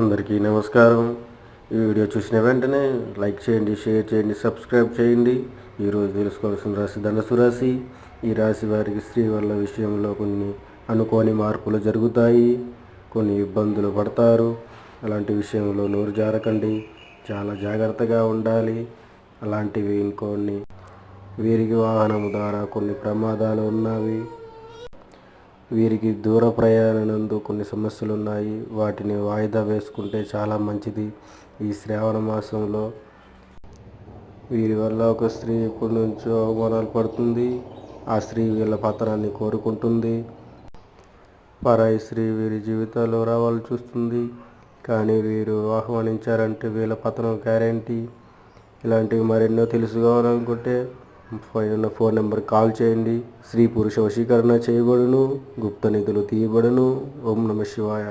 అందరికీ నమస్కారం. ఈ వీడియో చూసిన వెంటనే లైక్ చేయండి, షేర్ చేయండి, సబ్స్క్రైబ్ చేయండి. ఈరోజు తెలుసుకోవాల్సిన రాశి ధనుసు రాశి. ఈ రాశి వారికి స్త్రీ వల్ల విషయంలో కొన్ని అనుకోని మార్పులు జరుగుతాయి, కొన్ని ఇబ్బందులు పడతారు. అలాంటి విషయంలో నోరు జారకండి, చాలా జాగ్రత్తగా ఉండాలి. అలాంటివి ఇంకొన్ని వీరికి వాహనం ద్వారా కొన్ని ప్రమాదాలు ఉన్నవి. వీరికి దూర ప్రయాణందు కొన్ని సమస్యలు ఉన్నాయి, వాటిని వాయిదా వేసుకుంటే చాలా మంచిది. ఈ శ్రావణ మాసంలో వీరి వల్ల ఒక స్త్రీ ఎప్పటి నుంచో అవమానాలు పడుతుంది. ఆ స్త్రీ వీళ్ళ పతనాన్ని కోరుకుంటుంది. పరాయి స్త్రీ వీరి జీవితాల్లో రావాలని చూస్తుంది, కానీ వీరు ఆహ్వానించారంటే వీళ్ళ పతనం గ్యారెంటీ. ఇలాంటివి మరెన్నో తెలుసుకోవాలనుకుంటే పైన ఫోన్ నెంబర్ కాల్ చేయండి. స్త్రీ పురుష వశీకరణ చేయబడును, గుప్త నిధులు తీయబడును. ఓం నమ శివాయ.